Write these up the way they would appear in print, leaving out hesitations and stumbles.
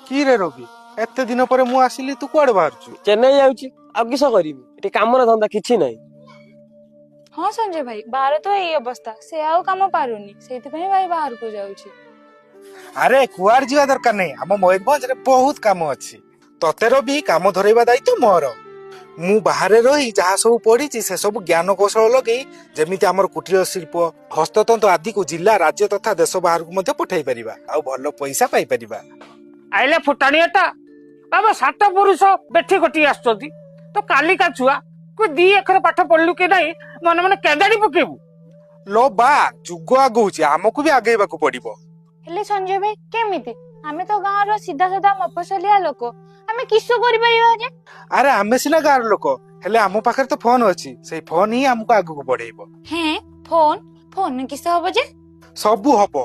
କି ରେ ରବି, ଏତେ ଦିନ ପରେ ମୁଁ ଆସିଲି, ତୁ କୁଆଡେ ବାହାରୁଛୁ? ଚେନ୍ନାଇ ଯାଉଛି, ଆଉ କିସ କରିବି, ଏଠି କାମର ଧନ୍ଦା କିଛି ନାହିଁ। ହଁ ସଞ୍ଜୟ ଭାଇ, ବାହାରେ ତ ଏଇ ଅବସ୍ଥା, ସେ ଆଉ କାମ ପାରୁନି, ସେଇଥିପାଇଁ ଭାଇ ବାହାରକୁ ଯାଉଛି। ଆରେ କୁଆଡେ ଯିବା ଦରକାର ନାହିଁ, ଆମ ମୟୂରଭଞ୍ଜରେ ବହୁତ କାମ ଅଛି। ତତେ ରବି କାମ ଧରେଇବା ଦାୟିତ୍ୱ ମୋର। ମୁଁ ବାହାରେ ରହି ଯାହା ସବୁ ପଢିଛି ସେ ସବୁ ଜ୍ଞାନ କୌଶଳ ଲଗେଇ ଯେମିତି ଆମର କୁଟୀର ଶିଳ୍ପ, ହସ୍ତତନ୍ତ ଆଦିକୁ ଜିଲ୍ଲା, ରାଜ୍ୟ ତଥା ଦେଶ ବାହାରକୁ ମଧ୍ୟ ପଠାଇ ପାରିବା ଆଉ ଭଲ ପଇସା ପାଇପାରିବା। ଆଇଲେ ଫୁଟାଣିଆଟା ବାବା, 7 ପୁରୁଷ ବେଠି ଗୋଟି ଆସୁଛନ୍ତି ତ କାଲିକା ଛୁଆ କୁ 2 ଅକ୍ଷର ପାଠ ପଢିଲୁ କି ନାହିଁ ମନେ ମନେ କେଦାଡି ପକେଇବୁ। लो बा, ଯୁଗ ଆଗଉଛି, ଆମକୁ ବି ଆଗେଇବାକୁ ପଡିବ। ହେଲେ ସଞ୍ଜୟ ଭାଇ କେମିତି? ଆମେ ତ ଗାଁର ସିଧା ସାଧା ମଫସଲିଆ ଲୋକ, ଆମେ କିସ କରିପାରିବା ଯେ? ଆରେ ଆମେ ସିନା ଗାଁର ଲୋକ, ହେଲେ ଆମ ପାଖରେ ତ ଫୋନ ଅଛି, ସେଇ ଫୋନ ହିଁ ଆମକୁ ଆଗକୁ ବଢେଇବ। ହେଁ, ଫୋନ କିସ ହବ ଯେ? ସବୁ ହବ।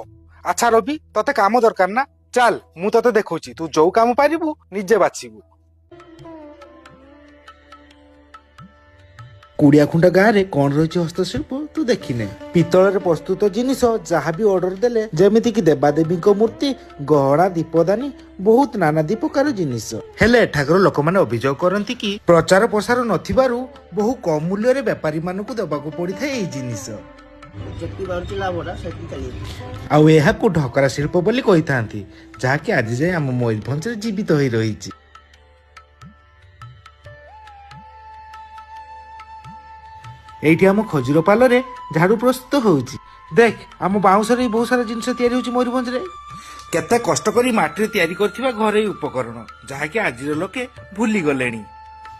ଆଚ୍ଛା ରବି, ତତେ କାମ ଦରକାର ନା? ଚାଲ ମୁଁ ତତେ ଦେଖୁଛି, ତୁ ଯୋଉ କାମ ପାରିବୁ ନିଜେ ବାଛିବୁ। କୁଡ଼ିଆଖୁଣ୍ଡା ଗାଁରେ କଣ ରହିଛି ହସ୍ତଶିଳ୍ପ ତୁ ଦେଖିନେ। ପିତ୍ତଳରେ ପ୍ରସ୍ତୁତ ଜିନିଷ ଯାହାବି ଅର୍ଡର ଦେଲେ, ଯେମିତିକି ଦେବାଦେବୀଙ୍କ ମୂର୍ତ୍ତି, ଗହଣା, ଦୀପଦାନୀ, ବହୁତ ନାନାଦି ପ୍ରକାର ଜିନିଷ। ହେଲେ ଏଠାକାର ଲୋକମାନେ ଅଭିଯୋଗ କରନ୍ତି କି ପ୍ରଚାର ପ୍ରସାର ନଥିବାରୁ ବହୁ କମ ମୂଲ୍ୟରେ ବେପାରୀ ମାନଙ୍କୁ ଦେବାକୁ ପଡିଥାଏ ଏଇ ଜିନିଷ। ଆଉ ଏହାକୁ ଢକରା ଶିଳ୍ପ ବୋଲି କହିଥାନ୍ତି, ଯାହାକି ଆଜି ଯାଏ ଆମ ମୟୂରଭଞ୍ଜରେ ଜୀବିତ ହୋଇ ରହିଛି। ଏଇଠି ଆମ ଖଜୁର ପାଲରେ ଝାଡୁ ପ୍ରସ୍ତୁତ ହଉଛି। ଦେଖ, ଆମ ବାଉଁଶରେ ବହୁତ ସାରା ଜିନିଷ ତିଆରି ହଉଛି ମୟୂରଭଞ୍ଜରେ। କେତେ କଷ୍ଟ କରି ମାଟିରେ ତିଆରି କରିଥିବା ଘରୋଇ ଉପକରଣ, ଯାହାକି ଆଜିର ଲୋକେ ଭୁଲି ଗଲେଣି।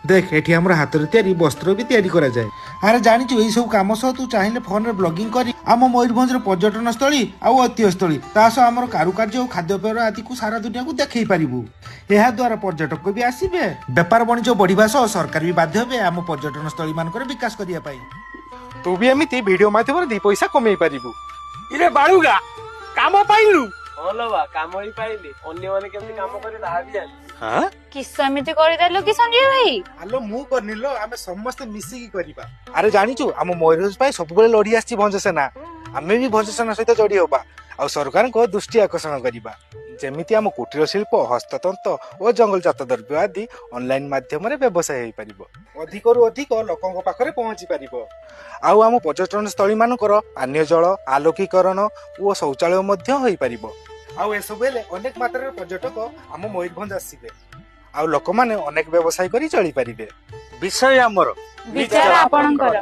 ଦେଖ, ଏଠି ଆମର ହାତରେ ତିଆରି ବସ୍ତ୍ର ବି ତିଆରି କରାଯାଏ। ଆରେ ଜାଣିଛୁ, ଏଇ ସବୁ କାମ ସହ ତୁ ଚାହିଁଲେ ଫୋନରେ ବ୍ଲଗିଂ କରି ଆମ ମୟୂରଭଞ୍ଜର ପର୍ଯ୍ୟଟନ ସ୍ଥଳୀ ଆଉ ଐତିହ୍ୟସ୍ଥଳୀ, ତା ସହ ଆମର କାରୁକାର୍ଯ୍ୟ ଓ ଖାଦ୍ୟପେୟ ଆଦିକୁ ସାରା ଦୁନିଆକୁ ଦେଖେଇ ପାରିବୁ। ଏହା ଦ୍ୱାରା ପର୍ଯ୍ୟଟକ ବି ଆସିବେ, ବେପାର ବାଣିଜ୍ୟ ବଢିବା ସହ ସରକାର ବି ବାଧ୍ୟ ହେବେ ଆମ ପର୍ଯ୍ୟଟନ ସ୍ଥଳୀ ମାନଙ୍କର ବିକାଶ କରିବା ପାଇଁ। ତୁ ବି ଏମିତି ଭିଡିଓ ମାଧ୍ୟମରେ 2 ପଇସା କମେଇ ପାରିବୁ। ଇରେ ବାଳୁଗା, କାମ ପାଇଲୁ? ହଁ ଲୋ ବା, କାମ ହିଁ ପାଇଲି, ଅନ୍ୟମାନେ କେମିତି କାମ କରିବେ ତାହା ବି ଜାଣିଲି। ହଁ, କିସ ଏମିତି କରିଦେଲୁ କି ସଞ୍ଜୟ ଭାଇ? ଆଲୋ ମୁଁ କରିନିଲୋ, ଆମେ ସମସ୍ତେ ମିଶିକି କରିବା। ଆରେ ଜାଣିଛୁ, ଆମ ମୟୂରଭଞ୍ଜ ପାଇଁ ସବୁବେଳେ ଲଢି ଆସିଛି ଭଞ୍ଜସେନା। ଆମେ ବି ଭଞ୍ଜସେନା ସହିତ ଯୋଡି ହବା ଆଉ ସରକାରଙ୍କ ଦୃଷ୍ଟି ଆକର୍ଷଣ କରିବା, ଯେମିତି ଆମ କୁଟୀର ଶିଳ୍ପ, ହସ୍ତତନ୍ତ ଓ ଜଙ୍ଗଲଜାତ ଦ୍ରବ୍ୟ ଆଦି ଅନଲାଇନ ମାଧ୍ୟମରେ ବ୍ୟବସାୟ ହେଇପାରିବ, ଅଧିକରୁ ଅଧିକ ଲୋକଙ୍କ ପାଖରେ ପହଞ୍ଚି ପାରିବ। ଆଉ ଆମ ପର୍ଯ୍ୟଟନ ସ୍ଥଳୀ ମାନଙ୍କର ପାନୀୟ ଜଳ, ଆଲୋକୀକରଣ ଓ ଶୌଚାଳୟ ମଧ୍ୟ ହୋଇପାରିବ। ଆଉ ଏସବୁ ହେଲେ ଅନେକ ମାତ୍ରାରେ ପର୍ଯ୍ୟଟକ ଆମ ମୟୂରଭଞ୍ଜ ଆସିବେ ଆଉ ଲୋକମାନେ ଅନେକ ବ୍ୟବସାୟ କରି ଚଳିପାରିବେ। ବିଷୟ ଆମର, ବିଚାର ଆପଣଙ୍କର।